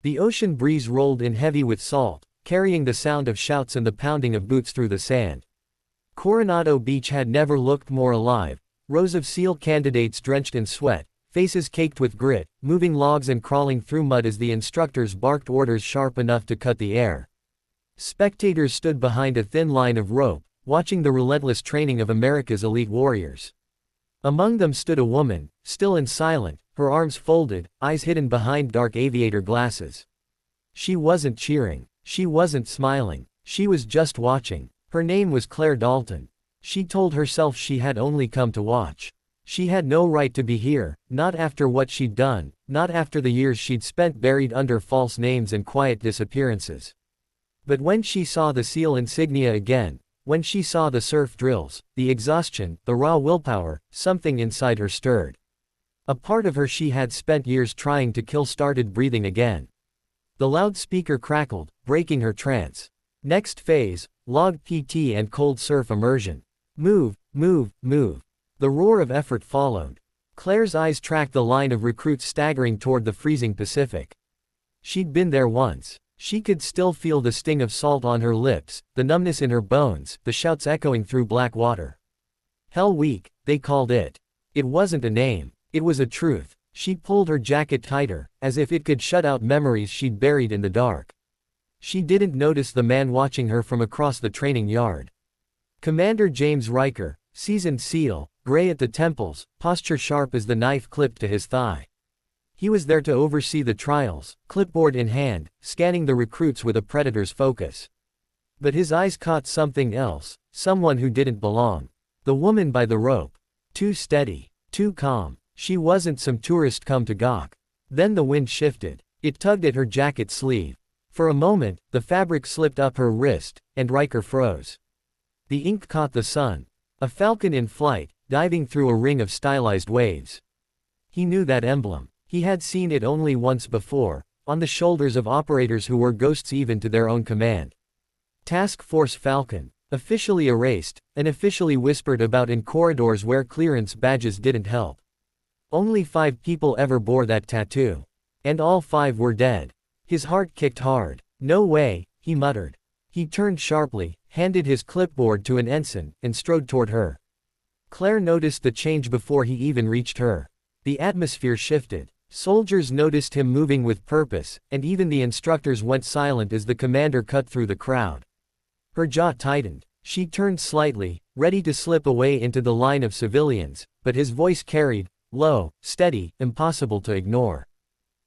The ocean breeze rolled in heavy with salt, carrying the sound of shouts and the pounding of boots through the sand. Coronado Beach had never looked more alive, rows of SEAL candidates drenched in sweat, faces caked with grit, moving logs and crawling through mud as the instructors barked orders sharp enough to cut the air. Spectators stood behind a thin line of rope, watching the relentless training of America's elite warriors. Among them stood a woman, still and silent, her arms folded, eyes hidden behind dark aviator glasses. She wasn't cheering. She wasn't smiling. She was just watching. Her name was Claire Dalton. She told herself she had only come to watch. She had no right to be here, not after what she'd done, not after the years she'd spent buried under false names and quiet disappearances. But when she saw the SEAL insignia again, when she saw the surf drills, the exhaustion, the raw willpower, something inside her stirred. A part of her she had spent years trying to kill started breathing again. The loudspeaker crackled, breaking her trance. Next phase, log PT and cold surf immersion. Move, move, move. The roar of effort followed. Claire's eyes tracked the line of recruits staggering toward the freezing Pacific. She'd been there once. She could still feel the sting of salt on her lips, the numbness in her bones, the shouts echoing through black water. Hell Week, they called it. It wasn't a name. It was a truth. She pulled her jacket tighter, as if it could shut out memories she'd buried in the dark. She didn't notice the man watching her from across the training yard. Commander James Riker, seasoned SEAL, gray at the temples, posture sharp as the knife clipped to his thigh. He was there to oversee the trials, clipboard in hand, scanning the recruits with a predator's focus. But his eyes caught something else, someone who didn't belong. The woman by the rope. Too steady, too calm. She wasn't some tourist come to gawk. Then the wind shifted. It tugged at her jacket sleeve. For a moment, the fabric slipped up her wrist, and Riker froze. The ink caught the sun. A falcon in flight, diving through a ring of stylized waves. He knew that emblem. He had seen it only once before, on the shoulders of operators who were ghosts even to their own command. Task Force Falcon, officially erased, and officially whispered about in corridors where clearance badges didn't help. Only 5 people ever bore that tattoo. And all 5 were dead. His heart kicked hard. No way, he muttered. He turned sharply, handed his clipboard to an ensign, and strode toward her. Claire noticed the change before he even reached her. The atmosphere shifted. Soldiers noticed him moving with purpose, and even the instructors went silent as the commander cut through the crowd. Her jaw tightened. She turned slightly, ready to slip away into the line of civilians, but his voice carried, low, steady, impossible to ignore.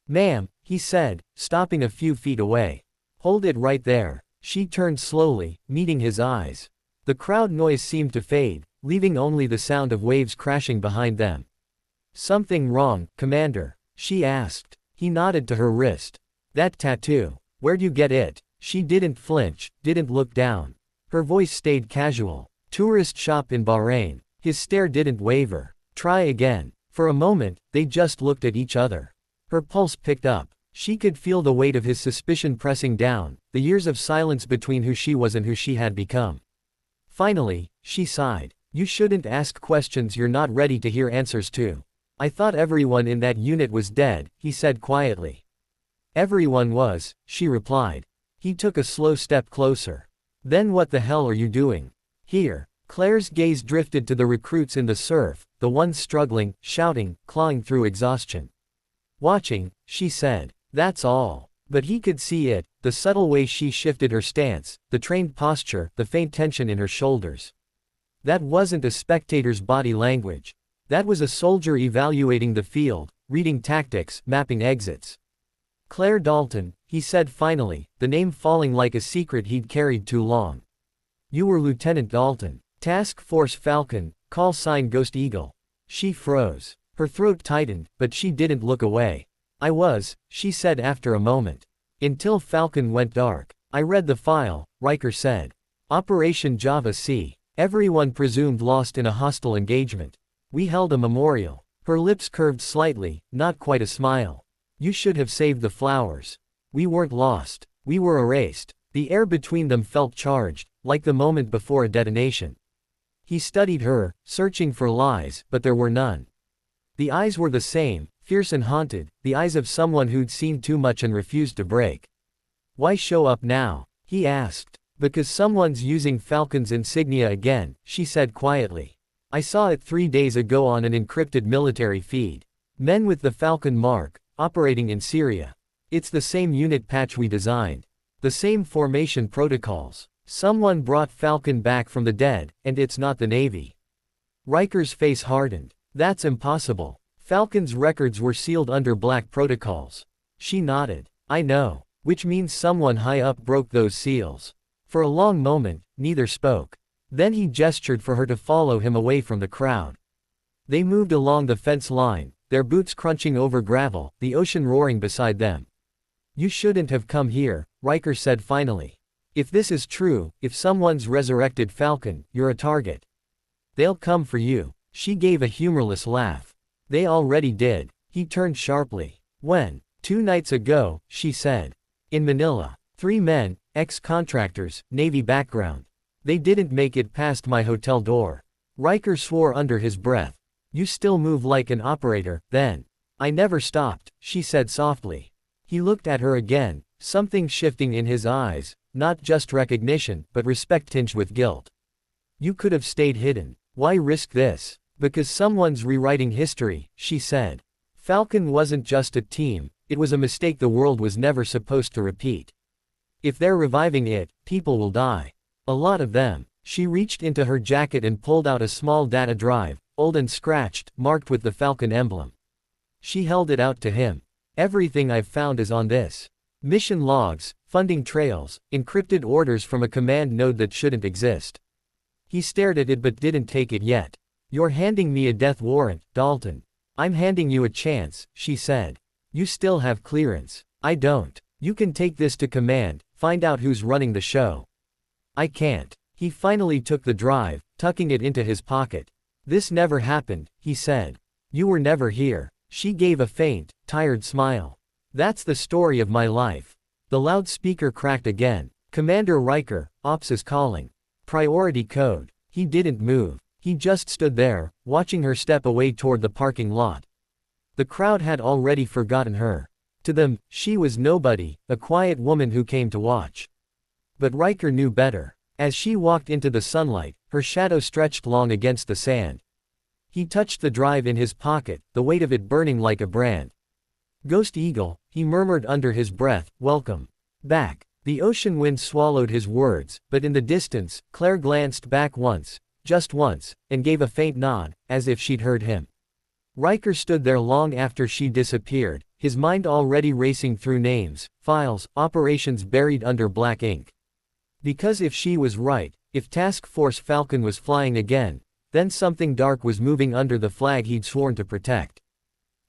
"Ma'am," he said, stopping a few feet away. "Hold it right there." She turned slowly, meeting his eyes. The crowd noise seemed to fade, leaving only the sound of waves crashing behind them. "Something wrong, Commander?" she asked. He nodded to her wrist. "That tattoo. Where'd you get it?" She didn't flinch, didn't look down. Her voice stayed casual. "Tourist shop in Bahrain." His stare didn't waver. "Try again." For a moment, they just looked at each other. Her pulse picked up. She could feel the weight of his suspicion pressing down, the years of silence between who she was and who she had become. Finally, she sighed. "You shouldn't ask questions you're not ready to hear answers to." "I thought everyone in that unit was dead," he said quietly. "Everyone was," she replied. He took a slow step closer. "Then what the hell are you doing here?" Claire's gaze drifted to the recruits in the surf, the ones struggling, shouting, clawing through exhaustion. "Watching," she said. "That's all." But he could see it, the subtle way she shifted her stance, the trained posture, the faint tension in her shoulders. That wasn't a spectator's body language. That was a soldier evaluating the field, reading tactics, mapping exits. "Claire Dalton," he said finally, the name falling like a secret he'd carried too long. "You were Lieutenant Dalton. Task Force Falcon, call sign Ghost Eagle." She froze. Her throat tightened, but she didn't look away. "I was," she said after a moment. "Until Falcon went dark. I read the file," Riker said. "Operation Java C. Everyone presumed lost in a hostile engagement. We held a memorial." Her lips curved slightly, not quite a smile. "You should have saved the flowers. We weren't lost. We were erased." The air between them felt charged, like the moment before a detonation. He studied her, searching for lies, but there were none. The eyes were the same, fierce and haunted, the eyes of someone who'd seen too much and refused to break. "Why show up now?" he asked. "Because someone's using Falcon's insignia again," she said quietly. "I saw it 3 days ago on an encrypted military feed. Men with the Falcon mark, operating in Syria. It's the same unit patch we designed. The same formation protocols. Someone brought Falcon back from the dead, and it's not the Navy." Riker's face hardened. "That's impossible. Falcon's records were sealed under black protocols." She nodded. "I know. Which means someone high up broke those seals." For a long moment, neither spoke. Then he gestured for her to follow him away from the crowd. They moved along the fence line, their boots crunching over gravel, the ocean roaring beside them. "You shouldn't have come here," Riker said finally. "If this is true, if someone's resurrected Falcon, you're a target. They'll come for you." She gave a humorless laugh. "They already did." He turned sharply. "When?" 2 nights ago," she said. "In Manila. 3 men, ex-contractors, Navy background. They didn't make it past my hotel door." Riker swore under his breath. "You still move like an operator, then." "I never stopped," she said softly. He looked at her again, something shifting in his eyes, not just recognition, but respect tinged with guilt. "You could have stayed hidden. Why risk this?" "Because someone's rewriting history," she said. "Falcon wasn't just a team, it was a mistake the world was never supposed to repeat. If they're reviving it, people will die. A lot of them." She reached into her jacket and pulled out a small data drive, old and scratched, marked with the Falcon emblem. She held it out to him. "Everything I've found is on this. Mission logs, funding trails, encrypted orders from a command node that shouldn't exist." He stared at it but didn't take it yet. "You're handing me a death warrant, Dalton." "I'm handing you a chance," she said. "You still have clearance. I don't. You can take this to command, find out who's running the show." "I can't." He finally took the drive, tucking it into his pocket. "This never happened," he said. "You were never here." She gave a faint, tired smile. "That's the story of my life." The loudspeaker cracked again. "Commander Riker, Ops is calling. Priority code." He didn't move. He just stood there, watching her step away toward the parking lot. The crowd had already forgotten her. To them, she was nobody, a quiet woman who came to watch. But Riker knew better. As she walked into the sunlight, her shadow stretched long against the sand. He touched the drive in his pocket, the weight of it burning like a brand. "Ghost Eagle," he murmured under his breath, "welcome back." The ocean wind swallowed his words, but in the distance, Claire glanced back once, just once, and gave a faint nod, as if she'd heard him. Riker stood there long after she disappeared, his mind already racing through names, files, operations buried under black ink. Because if she was right, if Task Force Falcon was flying again, then something dark was moving under the flag he'd sworn to protect.